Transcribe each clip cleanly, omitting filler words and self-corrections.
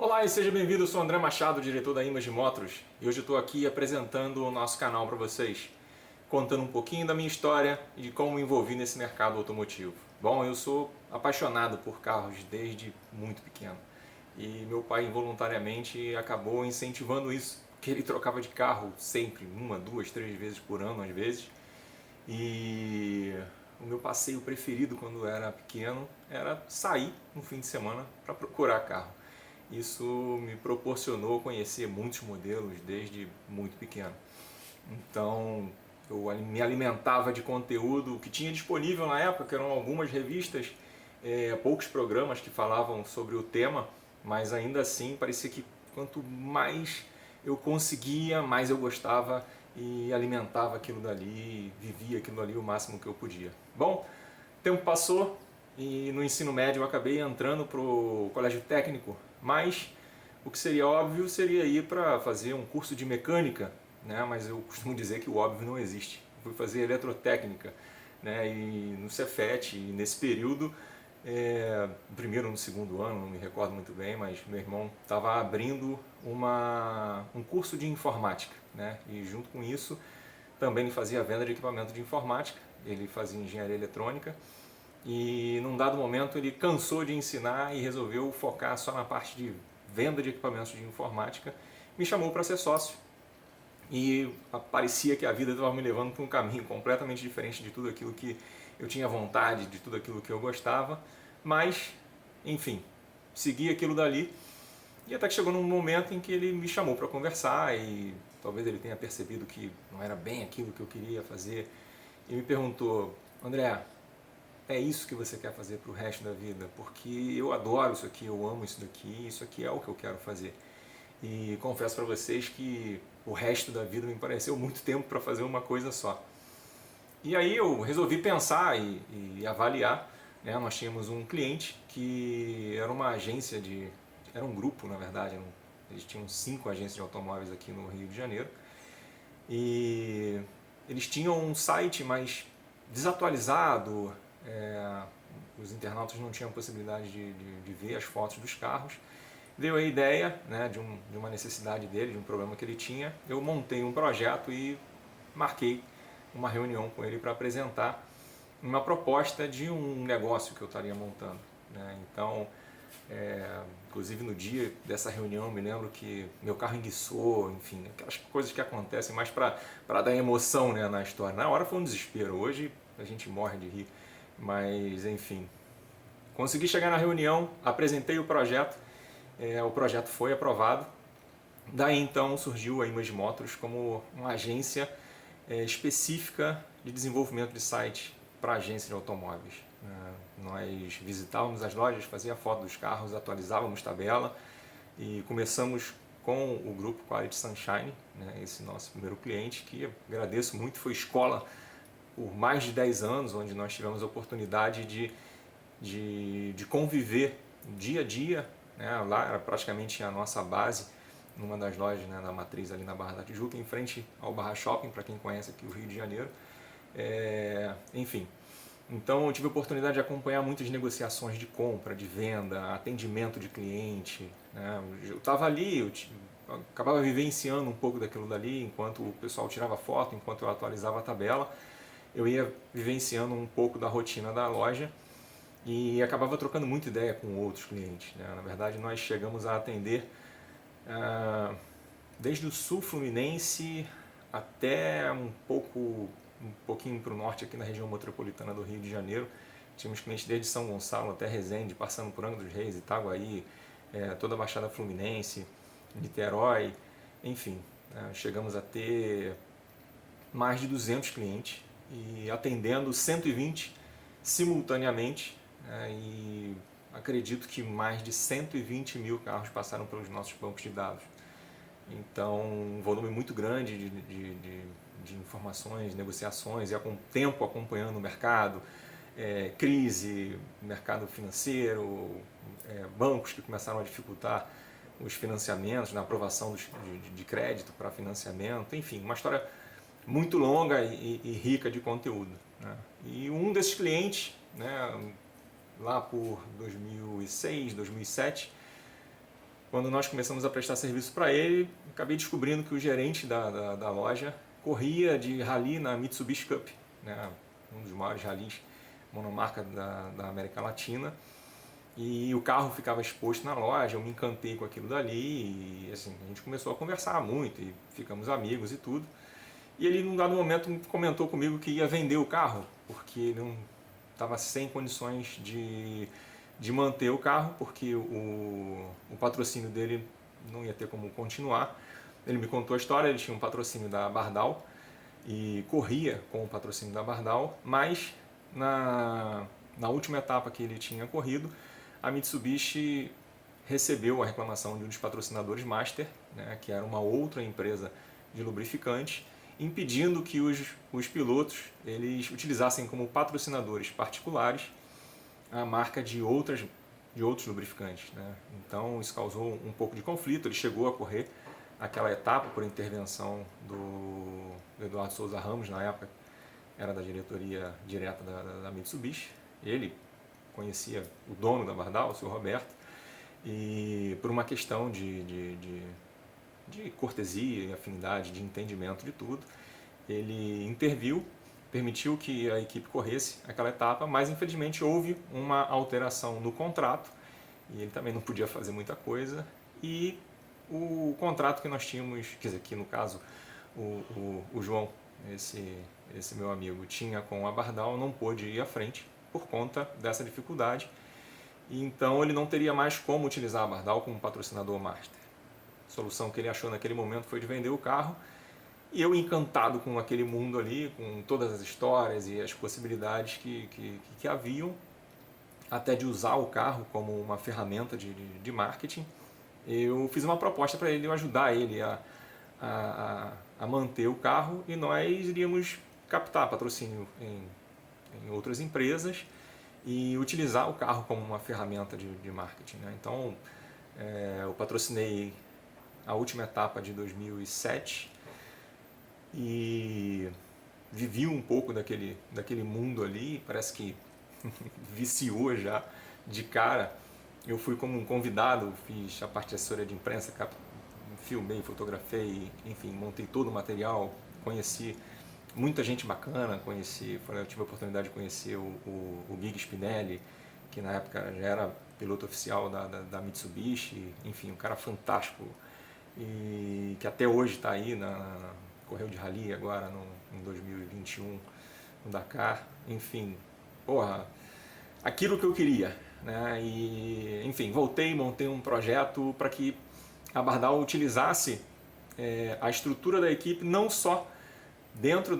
Olá e seja bem-vindo, eu sou André Machado, diretor da Image Motors, e hoje eu estou aqui apresentando o nosso canal para vocês, contando um pouquinho da minha história e de como me envolvi nesse mercado automotivo. Bom, eu sou apaixonado por carros desde muito pequeno, e meu pai involuntariamente acabou incentivando isso, porque ele trocava de carro sempre, uma, duas, três vezes por ano às vezes, e o meu passeio preferido quando era pequeno era sair no fim de semana para procurar carro. Isso me proporcionou conhecer muitos modelos desde muito pequeno. Então eu me alimentava de conteúdo que tinha disponível na época, que eram algumas revistas, poucos programas que falavam sobre o tema, mas ainda assim parecia que quanto mais eu conseguia, mais eu gostava e alimentava aquilo dali, vivia aquilo dali o máximo que eu podia. Bom, o tempo passou e no ensino médio eu acabei entrando para o colégio técnico, mas o que seria óbvio seria ir para fazer um curso de mecânica, né? Mas eu costumo dizer que o óbvio não existe. Eu fui fazer eletrotécnica, né? E no Cefet, e nesse período, no primeiro ou no segundo ano, não me recordo muito bem, mas meu irmão estava abrindo um curso de informática, né? E junto com isso também ele fazia venda de equipamento de informática, ele fazia engenharia eletrônica e num dado momento ele cansou de ensinar e resolveu focar só na parte de venda de equipamentos de informática, me chamou para ser sócio e parecia que a vida estava me levando para um caminho completamente diferente de tudo aquilo que eu tinha vontade, de tudo aquilo que eu gostava, mas enfim, segui aquilo dali e até que chegou num momento em que ele me chamou para conversar e talvez ele tenha percebido que não era bem aquilo que eu queria fazer e me perguntou: André, é isso que você quer fazer para o resto da vida? Porque eu adoro isso aqui, eu amo isso daqui, isso aqui é o que eu quero fazer. E confesso para vocês que o resto da vida me pareceu muito tempo para fazer uma coisa só. E aí eu resolvi pensar e avaliar, né? Nós tínhamos um cliente que era uma agência era um grupo na verdade, eles tinham 5 agências de automóveis aqui no Rio de Janeiro, e eles tinham um site mais desatualizado, os internautas não tinham possibilidade de ver as fotos dos carros. Veio a ideia, né, de uma necessidade dele, de um problema que ele tinha. Eu montei um projeto e marquei uma reunião com ele para apresentar uma proposta de um negócio que eu estaria montando, né? Então, inclusive no dia dessa reunião eu me lembro que meu carro enguiçou, enfim, aquelas coisas que acontecem mais para dar emoção, né, na história. Na hora foi um desespero, hoje a gente morre de rir, mas enfim. Consegui chegar na reunião, apresentei o projeto foi aprovado. Daí então surgiu a Image Motors como uma agência específica de desenvolvimento de site para agência de automóveis. Nós visitávamos as lojas, fazia foto dos carros, atualizávamos tabela e começamos com o grupo Quality Sunshine, né, esse nosso primeiro cliente, que agradeço muito, foi escola por mais de 10 anos, onde nós tivemos a oportunidade de conviver dia a dia, né, lá era praticamente a nossa base, numa das lojas, né, da matriz ali na Barra da Tijuca, em frente ao Barra Shopping, para quem conhece aqui o Rio de Janeiro. Enfim, então eu tive a oportunidade de acompanhar muitas negociações de compra, de venda, atendimento de cliente, né? Eu estava ali, eu acabava vivenciando um pouco daquilo dali, enquanto o pessoal tirava foto, enquanto eu atualizava a tabela, eu ia vivenciando um pouco da rotina da loja e acabava trocando muita ideia com outros clientes, né? Na verdade, nós chegamos a atender desde o sul fluminense até um pouquinho para o norte, aqui na região metropolitana do Rio de Janeiro. Tínhamos clientes desde São Gonçalo até Resende, passando por Angra dos Reis, Itaguaí, toda a Baixada Fluminense, Niterói, enfim. Chegamos a ter mais de 200 clientes e atendendo 120 simultaneamente, e acredito que mais de 120 mil carros passaram pelos nossos bancos de dados. Então, um volume muito grande de informações, negociações, e com o tempo acompanhando o mercado, crise, mercado financeiro, bancos que começaram a dificultar os financiamentos, na aprovação de crédito para financiamento, enfim, uma história muito longa e rica de conteúdo, né? E um desses clientes, né, lá por 2006, 2007, Quando nós começamos a prestar serviço para ele, acabei descobrindo que o gerente da loja corria de rally na Mitsubishi Cup, né, um dos maiores rallies monomarca da América Latina. E o carro ficava exposto na loja, eu me encantei com aquilo dali e assim, a gente começou a conversar muito e ficamos amigos e tudo. E ele, num dado momento, comentou comigo que ia vender o carro, porque ele não estava sem condições de manter o carro, porque o patrocínio dele não ia ter como continuar. Ele me contou a história, ele tinha um patrocínio da Bardal e corria com o patrocínio da Bardal, mas na última etapa que ele tinha corrido, a Mitsubishi recebeu a reclamação de um dos patrocinadores master, né, que era uma outra empresa de lubrificante, impedindo que os pilotos eles utilizassem como patrocinadores particulares a marca de outros lubrificantes, né? Então isso causou um pouco de conflito. Ele chegou a correr aquela etapa por intervenção do Eduardo Souza Ramos, na época era da diretoria direta da Mitsubishi. Ele conhecia o dono da Bardal, o seu Roberto, e por uma questão de cortesia e afinidade, de entendimento de tudo, ele interviu, permitiu que a equipe corresse aquela etapa, mas infelizmente houve uma alteração no contrato e ele também não podia fazer muita coisa, e o contrato que nós tínhamos, quer dizer, aqui no caso o João, esse meu amigo, tinha com a Bardal, não pôde ir à frente por conta dessa dificuldade, e então ele não teria mais como utilizar a Bardal como patrocinador master. A solução que ele achou naquele momento foi de vender o carro, e eu, encantado com aquele mundo ali, com todas as histórias e as possibilidades que haviam, até de usar o carro como uma ferramenta de marketing, eu fiz uma proposta para ele, eu ajudar ele a manter o carro, e nós iríamos captar patrocínio em outras empresas e utilizar o carro como uma ferramenta de marketing, né? Então, eu patrocinei a última etapa de 2007 e vivi um pouco daquele mundo ali, parece que viciou já de cara. Eu fui como um convidado, fiz a parte de assessoria de imprensa, filmei, fotografei, enfim, montei todo o material, conheci muita gente bacana, eu tive a oportunidade de conhecer o Gui Spinelli, que na época já era piloto oficial da Mitsubishi, enfim, um cara fantástico, e que até hoje está aí, correu de rally agora em 2021 no Dakar, enfim, porra, aquilo que eu queria, né? E, enfim, voltei, montei um projeto para que a Bardal utilizasse a estrutura da equipe não só dentro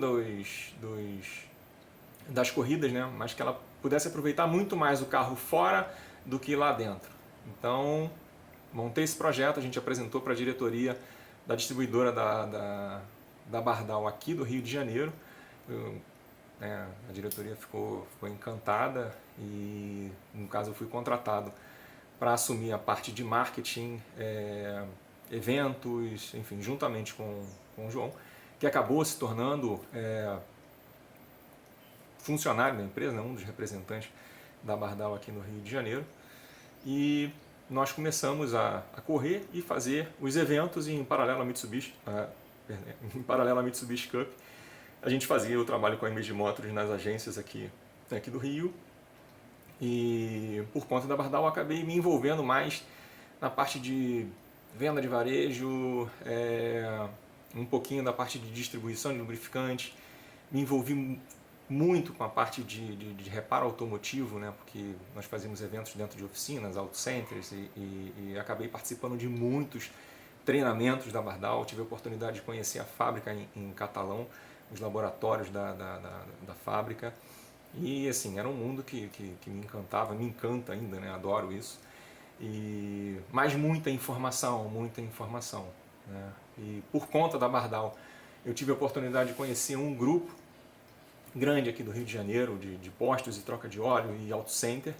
das corridas, né? Mas que ela pudesse aproveitar muito mais o carro fora do que lá dentro. Então, montei esse projeto, a gente apresentou para a diretoria da distribuidora da Bardal aqui do Rio de Janeiro. A diretoria ficou encantada e, no caso, eu fui contratado para assumir a parte de marketing, eventos, enfim, juntamente com o João, que acabou se tornando funcionário da empresa, né, um dos representantes da Bardal aqui no Rio de Janeiro. E nós começamos a correr e fazer os eventos em paralelo à Mitsubishi Cup. A gente fazia o trabalho com a MG Motors nas agências aqui do Rio, e por conta da Bardal eu acabei me envolvendo mais na parte de venda de varejo, um pouquinho da parte de distribuição de lubrificante. Me envolvi muito com a parte de reparo automotivo, né, porque nós fazíamos eventos dentro de oficinas, auto centers, e acabei participando de muitos treinamentos da Bardal. Tive a oportunidade de conhecer a fábrica em Catalão, os laboratórios da fábrica, e assim, era um mundo que me encantava, me encanta ainda, né, adoro isso. Mas muita informação, né? E por conta da Bardal, eu tive a oportunidade de conhecer um grupo grande aqui do Rio de Janeiro, de postos e troca de óleo e auto center.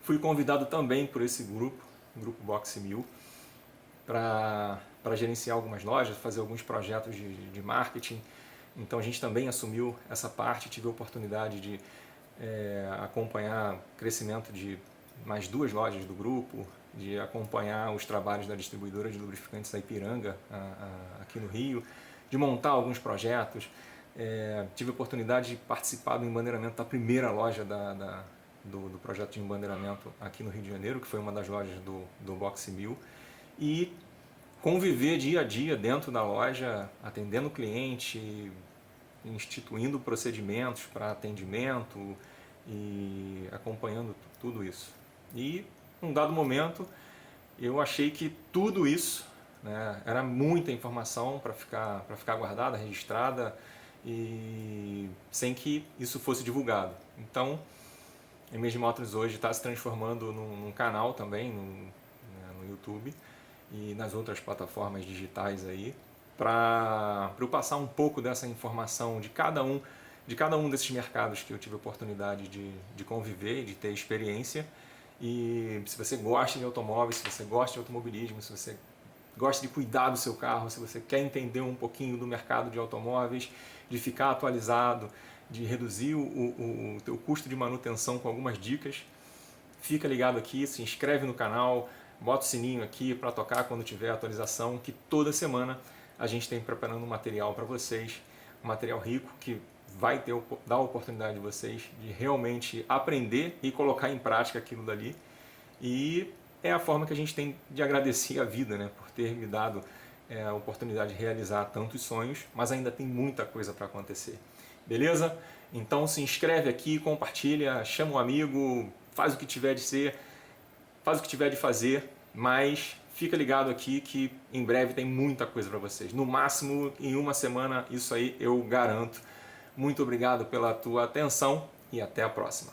Fui convidado também por esse grupo, o Grupo Boxe 1000, para gerenciar algumas lojas, fazer alguns projetos de marketing. Então a gente também assumiu essa parte, tive a oportunidade de acompanhar o crescimento de mais 2 lojas do grupo, de acompanhar os trabalhos da distribuidora de lubrificantes da Ipiranga, aqui no Rio, de montar alguns projetos. Tive a oportunidade de participar do embandeiramento da primeira loja do projeto de embandeiramento aqui no Rio de Janeiro, que foi uma das lojas do Boxe 1000, e conviver dia a dia dentro da loja, atendendo o cliente, instituindo procedimentos para atendimento e acompanhando tudo isso. E, num dado momento, eu achei que tudo isso, né, era muita informação para ficar guardada, registrada, e sem que isso fosse divulgado. Então, a Image Motors hoje está se transformando num canal também no YouTube e nas outras plataformas digitais aí, para eu passar um pouco dessa informação de cada um desses mercados que eu tive a oportunidade de conviver, de ter experiência. E se você gosta de automóveis, se você gosta de automobilismo, se você gosta de cuidar do seu carro, se você quer entender um pouquinho do mercado de automóveis, de ficar atualizado, de reduzir o teu custo de manutenção com algumas dicas, fica ligado aqui, se inscreve no canal, bota o sininho aqui para tocar quando tiver atualização, que toda semana a gente tem preparando um material para vocês, um material rico que vai dar a oportunidade de vocês de realmente aprender e colocar em prática aquilo dali. E é a forma que a gente tem de agradecer a vida, né, por ter me dado a oportunidade de realizar tantos sonhos, mas ainda tem muita coisa para acontecer. Beleza? Então se inscreve aqui, compartilha, chama um amigo, faz o que tiver de ser, faz o que tiver de fazer, mas fica ligado aqui que em breve tem muita coisa para vocês. No máximo em uma semana, isso aí eu garanto. Muito obrigado pela tua atenção e até a próxima.